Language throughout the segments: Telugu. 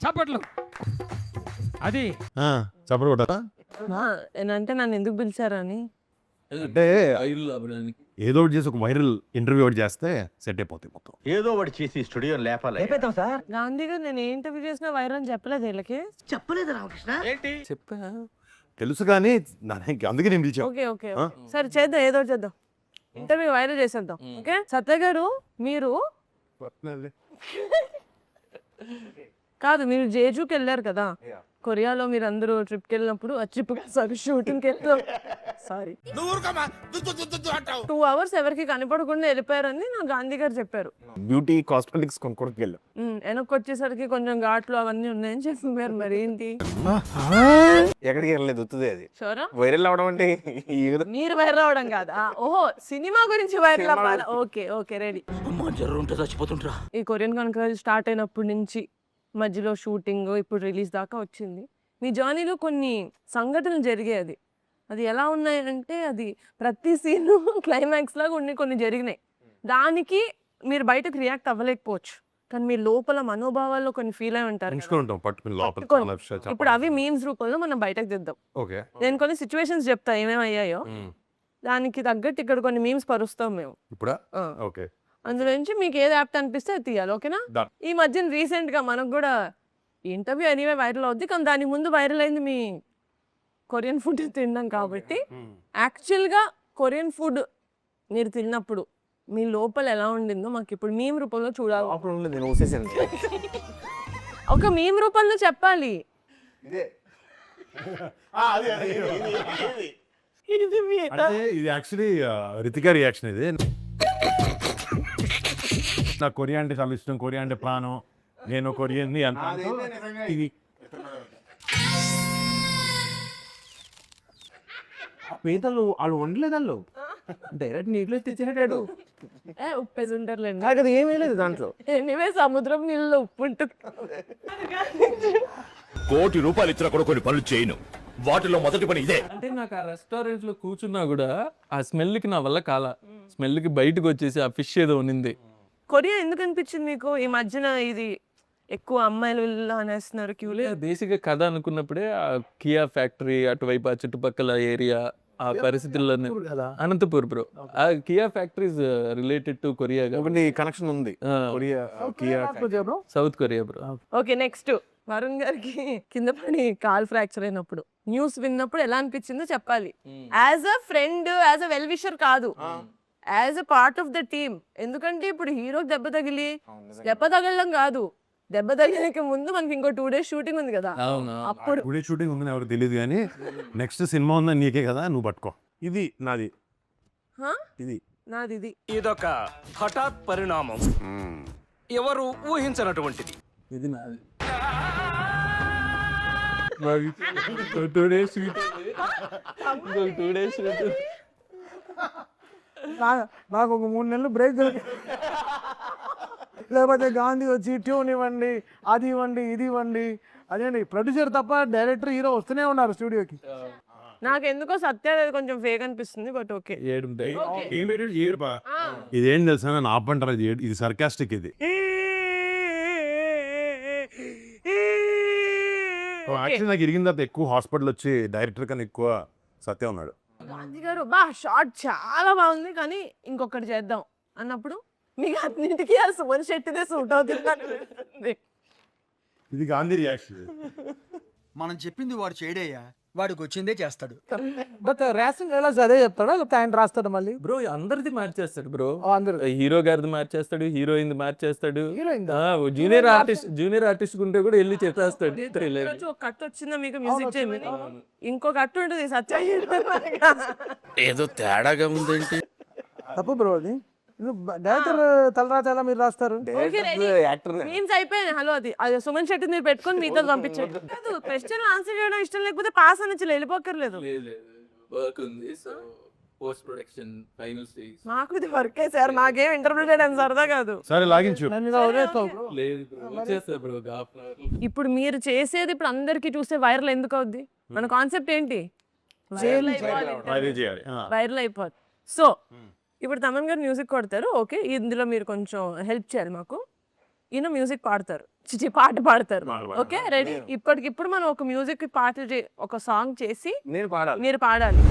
చప్పట్లు. అది చప్పట్లు కొట్టారా? అంటే నన్ను ఎందుకు పిలిచారని. అంటే ఏదో ఒకటి చేసి ఒక వైరల్ ఇంటర్వ్యూ ఒకటి చేస్తే సెట్ అయిపోతాయి మొత్తం. ఏదో ఒకటి చేసి స్టూడియో లేపాలి. గాంధీ గారు నేను ఏ ఇంటర్వ్యూ చేసినా వైరల్ అని చెప్పలేదు వీళ్ళకి. చెప్పలేదు రామకృష్ణ. చెప్పా. తెలుసు కానీ అందుకే నేను పిలిచాను. ఓకే ఓకే సరే చేద్దాం, ఏదో ఒకటి చేద్దాం, ఇంటర్వ్యూ వైరల్ చేసేద్దాం. ఓకే సత్య గారు, మీరు కాదు, మీరు జేజూకి వెళ్ళారు కదా, కొరియాలో మీరు అందరూ ట్రిప్కి వెళ్ళినప్పుడు, ట్రిప్ సారీ షూటింగ్కి వెళ్ళిన సారీ 2 hours ఎవరికి కనపడకుండా వెళ్ళిపోయారని నాకు గాంధీ గారు చెప్పారు. బ్యూటీ కాస్మెటిక్స్ కొనుక్కోడికి వెళ్ళాం. వెనక్కి వచ్చేసరికి కొంచెం ఘాట్లు అవన్నీ ఉన్నాయని చెప్పారు. మరి ఏంటి? ఎక్కడికి వెళ్ళలేదు, వస్తుంది అది షోరా వైరల్ అవడం అంటే మీరు వైరల్ అవడం కాదా? ఓహో సినిమా గురించి వైరల్ అవ్వాలి. Okay okay ready. ఈ కొరియన్ కనుక స్టార్ట్ అయినప్పటి నుంచి మధ్యలో షూటింగ్ ఇప్పుడు రిలీజ్ దాకా వచ్చింది. మీ జర్నీలో కొన్ని సంఘటనలు జరిగాయి. అది ఎలా ఉన్నాయంటే, అది ప్రతి సీన్ క్లైమాక్స్ లాగా కొన్ని జరిగినాయి. దానికి మీరు బయటకు రియాక్ట్ అవ్వలేకపోవచ్చు, కానీ మీ లోపల మనోభావాల్లో కొన్ని ఫీల్ అయి ఉంటారు. ఇప్పుడు అవి మీమ్స్ రూపంలో మనం బయటకు తెద్దాం. నేను కొన్ని సిచ్యువేషన్స్ చెప్తా ఏమేమి అయ్యాయో, దానికి తగ్గట్టు ఇక్కడ కొన్ని మీమ్స్ పరుస్తాం మేము. అందులో నుంచి మీకు ఏది యాప్ట్ అనిపిస్తే అది తీయాలి. ఓకేనా? ఈ మధ్యన రీసెంట్ గా మనకు కూడా ఇంటర్వ్యూ ఎనీవే వైరల్ అవుద్ది, కానీ దానికి ముందు వైరల్ అయింది మీ కొరియన్ ఫుడ్ తినడం. కాబట్టి యాక్చువల్గా కొరియన్ ఫుడ్ మీరు తిన్నప్పుడు మీ లోపల ఎలా ఉండిందో మాకు ఇప్పుడు మీమ్ రూపంలో చూడాలి. ఒక మీమ్ రూపంలో చెప్పాలి. ఇది యాక్చువల్లీ రితికా రియాక్షన్. ఇది నాకు కొరియా అంటే చాలా ఇష్టం, కొరియా అంటే ప్రాణం, నేను కొరియన్ ఇది పీతలు వాళ్ళు వండలేదు, వాళ్ళు డైరెక్ట్ నీటిలో తెచ్చినట్టాడు. ఉప్పేసి ఉంటారులేండి, నాకు అది ఏమీ లేదు దాంట్లో. ఎనీవే సముద్రం నీళ్ళలో ఉప్పు ఉంటుంది. ₹1,00,00,000 ఇచ్చినా కూడా కొన్ని పనులు చేయను. వాటిలో మొదటి పని ఇదే. అంటే నాకు ఆ రెస్టారెంట్ లో కూర్చున్నా కూడా ఆ స్మెల్ కి నా వల్ల కాల, స్మెల్ కి బయటకు వచ్చేసి ఆ ఫిష్ ఏదో ఉన్నింది. కొరియా ఎందుకు అనిపించింది మీకు ఈ మధ్యన? ఇది ఎక్కువ అమ్మాయిలు అనేస్తున్నారు క్యూలే. బేసిక్ గా కథ అనుకున్నప్పుడే ఆ కియా ఫ్యాక్టరీ అటువైపు ఆ చుట్టుపక్కల ఏరియా ఆ పరిస్థితుల్లో అనంతపూర్ బ్రో. ఆ Kia factories related to Korea connection ఉంది. South Korea bro. Okay next Varun గారికి కింద పడి కాల్ ఫ్రాక్చర్ అయినప్పుడు న్యూస్ విన్నప్పుడు ఎలా అనిపించిందో చెప్పాలి. As a friend, as a well wisher కాదు, as a part of the team. ఎందుకంటే ఇప్పుడు హీరోకి దెబ్బ తగలడం కాదు, దెబ్బ తగిలిక ముందు మనకి ఇంకో 2 days షూటింగ్ ఉంది కదా. అప్పుడు 2 days షూటింగ్ ఉందని ఎవరికి తెలియదు, కానీ నెక్స్ట్ సినిమా ఉందని నీకే కదా, నువ్వు పట్టుకో. ఇది నాది, ఇది నాది. ఇది ఇదొక హఠాత్ పరిణామం, ఎవరు ఊహించనటువంటిది. ఇది నాది. 2 days నాకు ఒక 3 నెలలు బ్రేక్ లేకపోతే గాంధీ వచ్చి ట్యూన్ ఇవ్వండి, అది ఇవ్వండి, ఇది ఇవ్వండి. అదేండి ప్రొడ్యూసర్ తప్ప డైరెక్టర్, హీరో వస్తూనే ఉన్నారు స్టూడియోకి. నాకు ఎందుకో సత్య కొంచెం ఫేక్ అనిపిస్తుంది, బట్ ఓకే. ఇదేం తెలుసా, నన్ను ఆపంటారు. ఇది సర్కాస్టిక్. ఇది యాక్చువల్లీ నాకు ఇరిగిన తర్వాత ఎక్కువ హాస్పిటల్ వచ్చి డైరెక్టర్ కన్నా ఎక్కువ సత్య ఉన్నాడు. గాంధీ గారు షార్ట్ చాలా బాగుంది, కానీ ఇంకొకటి చేద్దాం అన్నప్పుడు మీకు అన్నింటికీ ఆ సుమన్ శెట్టిదే సూట్ అవుతుంది. ఇది గాంధీ రియాక్షన్. మనం చెప్పింది వాడు చేయడయ్యా, వాడికి వచ్చిందే చేస్తాడు. బట్ రేషన్ ఎలా అదే చెప్తాడా, లేకపోతే ఆయన రాస్తాడు మళ్ళీ? బ్రో అందరిది మార్చేస్తాడు బ్రో. అందరు హీరో గారిది మార్చేస్తాడు, హీరోయిన్ మార్చేస్తాడు, హీరోయిన్ జూనియర్ ఆర్టిస్ట్ ఉంటే కూడా వెళ్ళి చెప్పేస్తాడు. ఒక కట్ వచ్చిందా మీకు మ్యూజిక్ చేయమని? ఇంకో కట్ ఉంటుంది సత్య. ఏదో తేడాగా ఉందేంటి? తప్పు బ్రో అది. డైరెక్టర్ తలరాత ఎలా మీరు రాస్తారు? మీమ్స్ అయిపోయాయి. హలో అది సుమన్ శెట్టి మీరు పెట్టుకొని మీతో పంపించండి. క్వశ్చన్ ఆన్సర్ చేయడం ఇష్టం లేకపోతే పాస్ అని వెళ్ళిపోకర్లేదు. మాకు ఇది వర్కే సార్, మాకేం ఇంటర్వ్యూ చేయడం సరదా కాదు. సరే లాగించు. ఇప్పుడు మీరు చేసేది ఇప్పుడు అందరికి చూస్తే వైరల్ ఎందుకు అవుద్ది? మన కాన్సెప్ట్ ఏంటి? వైరల్ అయిపోద్ది. సో ఇప్పుడు తమన్ గారు మ్యూజిక్ కొడతారు, ఓకే, ఇందులో మీరు కొంచెం హెల్ప్ చేయాలి మాకు. ఈయన మ్యూజిక్ పాడతారు, చిచి పాట పాడతారు. Okay ready? ఇప్పటికిప్పుడు మనం ఒక మ్యూజిక్ పాట ఒక సాంగ్ చేసి నేను పాడాలి. మీరు పాడాలి.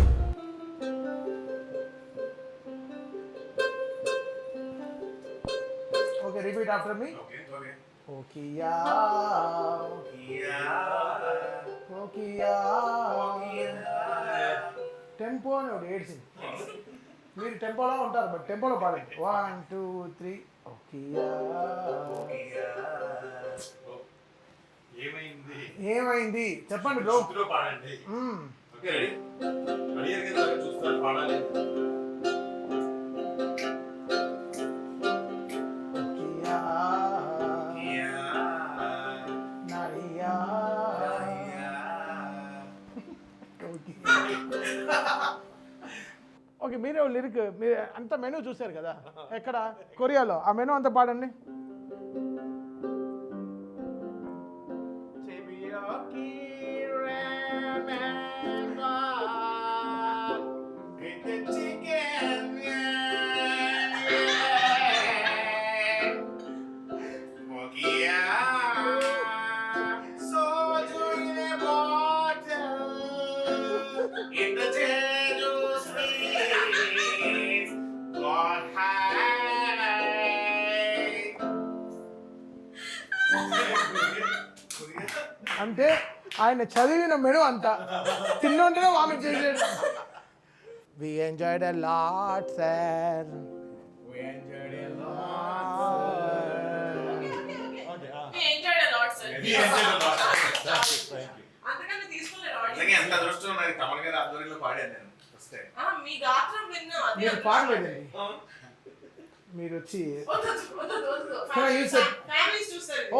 ఓకే రిపీట్ ఆఫ్టర్ మీ. ఓకియా ఓకియా టెంపో అని ఒకటి ఏడ్చింది. మీరు టెంపోలో ఉంటారు, బట్ టెంపోలో పాడండి. 1 2 3. ఓకియా ఏమైంది చెప్పండి బ్రో. ఓకే మీరే లిరిక్, మీరు అంత మెనూ చూసారు కదా ఎక్కడ కొరియాలో, ఆ మెనూ అంతా పాడండి. అంటే ఆయన చదివిన మెను అంతా తిన్నుంటేనే వామిట్ చేసాడు. We enjoyed a lot sir. మీరు పాడలేదండి, మీరు వచ్చి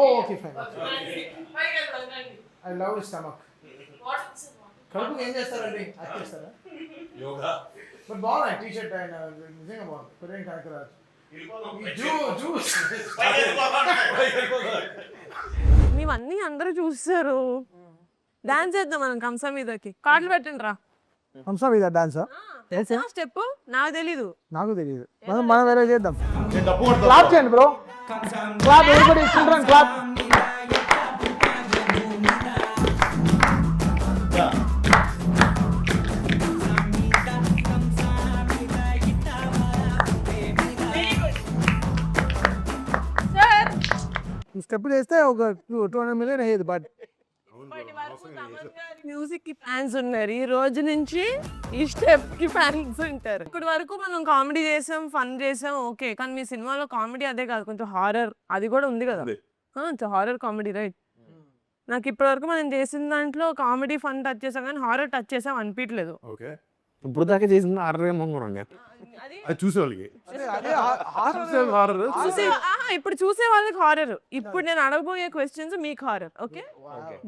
okay fine. I love stomach. కడుపు ఏం చేస్తారండి? అక్కేస్తారా? బట్ బాగున్నాయి టీ షర్ట్, ఆయన నిజంగా బాగుంది. కొరియన్ కాకరాజ్ మేమన్నీ అందరూ చూస్తారు. డాన్స్ చేద్దాం మనం కంసా మీదకి. కార్డులు పెట్టండి రా. హంసా మీద డాన్సా? స్టెప్ నాకు తెలీదు. నాకు తెలియదు, మనం వేరే చేద్దాం. క్లాప్ చేయండి bro, clap everybody, children clap. Step చేస్తే ఒక 200 మిలియన్ అయ్యేది. బట్ మ్యూజిక్ కి ఫ్యాన్స్ ఉన్నారు, ఈ రోజు నుంచి ఈ స్టెప్ కి ఫ్యాన్స్ ఉంటారు. ఇప్పటి వరకు మనం కామెడీ చేసాం, ఫన్ చేసాం, ఓకే. కానీ మీ సినిమాలో కామెడీ అదే కాదు, కొంచెం హారర్ అది కూడా ఉంది కదా. Horror comedy right? నాకు ఇప్పటి వరకు మనం చేసిన దాంట్లో కామెడీ ఫన్ టచ్ చేసాం కానీ హారర్ టచ్ చేసాం అనిపించలేదు. ఓకే, ఇప్పుడు దాకా చేసింది హారర్ అది చూసే వాళ్ళకి. ఇప్పుడు చూసే వాళ్ళకి హారర్. ఇప్పుడు నేను అడగబోయే క్వశ్చన్స్ మీకు horror. Okay,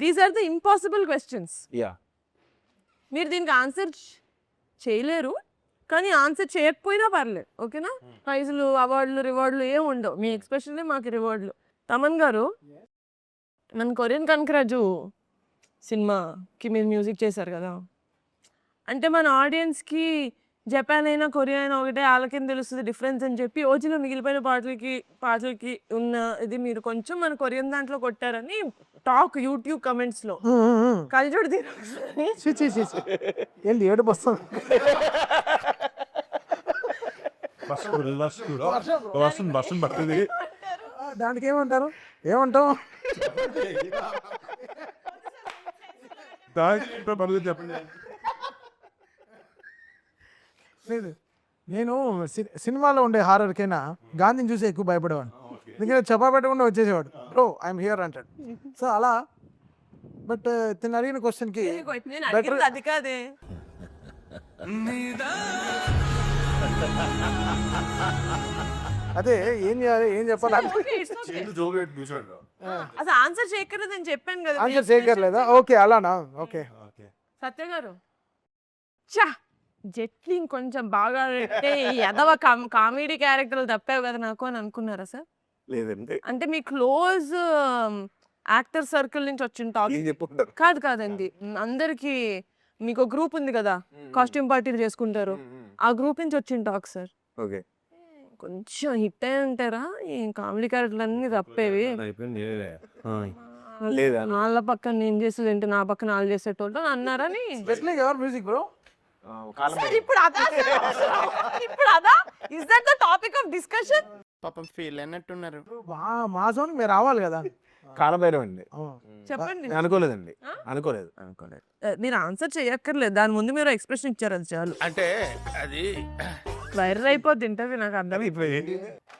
these are the impossible questions. మీరు దీనికి ఆన్సర్ చేయలేరు, కానీ ఆన్సర్ చేయకపోయినా పర్లేదు. ఓకేనా? ప్రైజులు, అవార్డులు, రివార్డులు ఏం ఉండవు. మీ ఎక్స్పెషల్లీ మాకు రివార్డులు. తమన్ గారు, మన కొరియన్ కనకరాజు సినిమాకి మీరు మ్యూజిక్ చేశారు కదా, అంటే మన ఆడియన్స్కి జపాన్ అయినా కొరియా అయినా ఒకటే, వాళ్ళకేం తెలుస్తుంది డిఫరెన్స్ అని చెప్పి ఓజీలో మిగిలిపోయిన పాటలకి ఉన్న ఇది మీరు కొంచెం మన కొరియన్ దాంట్లో కొట్టారని టాక్ యూట్యూబ్ కమెంట్స్ లో. కలిచోడు ఏంటి ఏడుపు వస్తుంది? వర్షం పడుతుంది, దానికి ఏమంటారు? ఏమంటాం? చెప్పండి. లేదు, నేను సినిమాలో ఉండే హారర్కైనా గాంధీని చూసి ఎక్కువ భయపడేవాడు. ఎందుకంటే చెప్పా పెట్టకుండా వచ్చేసేవాడు, బ్రో ఐఎమ్ హియర్ అంటాడు. సో అలా. బట్ తిని అడిగిన క్వశ్చన్కి బెటర్ అది కాదే. అదే ఏం చేయాలి, ఏం చెప్పాలి? అసలు ఆన్సర్ చేయకర్లేదు అని చెప్పాను కదా. ఆన్సర్ చేయకర్లేదా? ఓకే, అలానా? ఓకే. సత్య గారు, చా జెట్లీ కొంచెం బాగా పెట్టే ఎదవ కామెడీ క్యారెక్టర్లు తప్పావు కదా నాకు అని అనుకున్నారా సార్? లేదండి, అంటే మీ క్లోజ్ యాక్టర్ సర్కిల్ నుంచి వచ్చిన టాక్ కాదండి. అందరికి మీకు గ్రూప్ ఉంది కదా, కాస్ట్యూమ్ పార్టీలు చేసుకుంటారు, ఆ గ్రూప్ నుంచి వచ్చిన టాక్ సార్. ఓకే, కొంచెం హిట్ అయి ఉంటారా ఈ కామెడీ క్యారెక్టర్లు అన్ని తప్పేవి. లేదా వాళ్ళ పక్కన నేను చేసేది ఏంటి, నా పక్కన వాళ్ళు చేసేటోళ్ళు అన్నారని. Just like ever music bro. Sir, ఇప్పుడు అదా ఇప్పుడు అదా is that the topic of discussion? పాపం ఫీల్ అయినట్టున్నారు. మా జోన్ మీరు రావాలి కదా. కాలభైరవం అండి. చెప్పండి. అనుకోలేదండి, అనుకోలేదు. మీరు ఆన్సర్ చేయక్కర్లేదు, దాని ముందు మీరు ఎక్స్ప్రెషన్ ఇచ్చారు, అది చాలు. అంటే అది వైరల్ అయిపోద్ది ఇంటర్వ్యూ. నాకు అర్థం.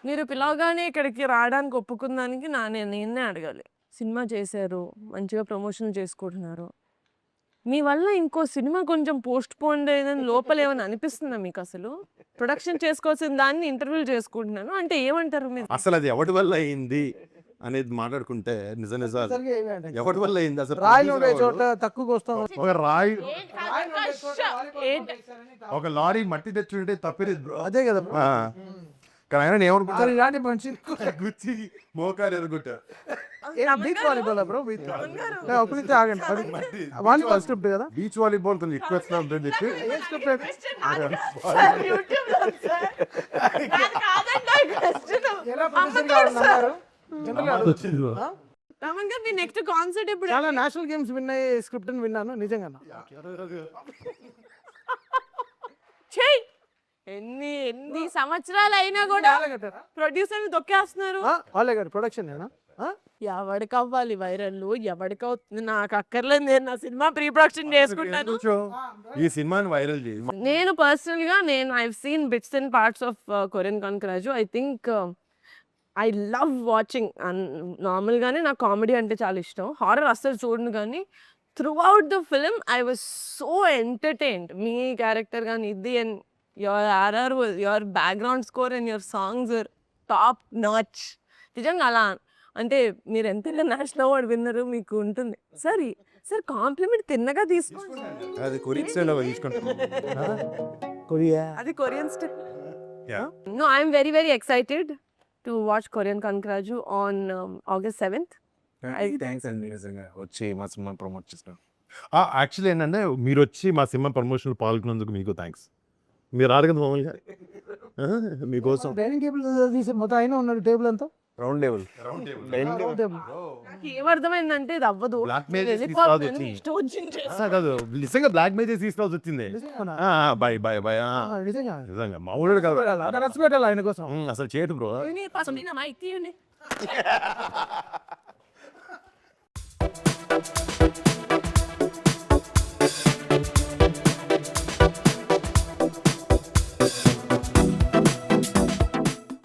మీరు పిలవగానే ఇక్కడికి రావడానికి ఒప్పుకుందానికి నేనే అడగాలి. సినిమా చేశారు, మంచిగా ప్రమోషన్ చేసుకుంటున్నారు, మీ వల్ల ఇంకో సినిమా కొంచెం పోస్ట్ పోన్ అయ్యిందని లోపల ఏమైనా అనిపిస్తుందా మీకు? అసలు ప్రొడక్షన్ చేసుకోవాల్సిన దాన్ని ఇంటర్వ్యూలు చేసుకుంటున్నాను అంటే ఏమంటారు మీరు? అసలు అది ఎవరి వల్ల అయింది అనేది మాట్లాడుకుంటే నిజ నిజాలు ఎవరి వల్ల అయింది అసలు. రాయిలు ఉండే చోట తక్కువకి వస్తాం. ఒక రాయి, ఒక లారీ మట్టి తెచ్చుంటే తప్పిలేదు బ్రో. అదే కదా. కానీ ఆయన ఏమనుకుంటారు, ఇలాంటి మంచి గుచ్చి మోకాలు ఎరుగుంటా. Beach volleyball bro. ఒకరికి ఆగండి, వాలీబాల్ స్క్రిప్ట్ కదా. బీచ్ వాలీబాల్ కొంచెం ఎక్కువ వస్తుందని చెప్పి ఏం స్క్రిప్ట్? ఎలా ప్రొడ్యూసర్ కావాలన్నారు? నెక్స్ట్ కాన్సెప్ట్ ఇప్పుడు చాలా నేషనల్ గేమ్స్ విన్ అయ్యే స్క్రిప్ట్ అని విన్నాను, నిజంగా. చెయ్ ఎన్ని సంవత్సరాలు అయినా కూడా ప్రొడ్యూసర్ దొక్కేస్తున్నారు. వాళ్ళే గారు ప్రొడక్షన్ ఎవడికి అవ్వాలి వైరల్, ఎవడికి అవుతుంది, నాకు అక్కర్లేదు, నేను నా సినిమా ప్రీ ప్రొడక్షన్ చేసుకుంటాను. ఈ సినిమాని వైరల్ చేసి నేను పర్సనల్ గా I seen bits and parts of Korean కాంక్రాజు. I think I love watching. Normal గానే నాకు కామెడీ అంటే చాలా ఇష్టం, హారర్ అస్సలు చూడను, కానీ throughout the film I was so entertained. మీ క్యారెక్టర్ కానీ ఇది, and your RR, your background score and your songs are top notch. నిజంగా అలా అంటే మీరు ఎంత నేషనల్ అవార్డు విన్నరు మీకు ఉంటుంది. సార్ కాంప్లిమెంట్ తిన్నగా తీసుకోండి. అది కొరియన్ స్టైల్ తీసుకుంటాం. కొరియా అది Korean style. No, I am very very excited to watch Korean Kankraju on August 7th. Thanks అండి, నిజంగా వచ్చి మా సినిమా ప్రమోట్ చేస్తాం. యాక్చువల్లీ ఏంటంటే మీరు వచ్చి మా సినిమా ప్రమోషన్ పాల్గొన్నందుకు మీకు థ్యాంక్స్. మీరు రాదు కదా మామూలుగా మీకోసం. డైనింగ్ టేబుల్ తీసి మొత్తం అయినా ఉన్నాడు టేబుల్ అంతా రౌండ్ టేబుల్. నాకు ఏమర్థమైందంటే ఇది అవ్వదు, బ్లాక్ మెయిల్ చేసి వెళ్ళిపోతుంది, తీసుకురావాల్సి ఇష్టం వచ్చింది చేస్తా. కాదు, నిజంగా బ్లాక్ మెయిల్ చేసి తీసుకురావాల్సి వచ్చింది. Boy boy boy. నిజంగా నిజంగా మామూలు కాదు, రెస్పెక్ట్ ఆయన కోసం. అసలు చేయడు bro. Ini pas ini nama itu nih.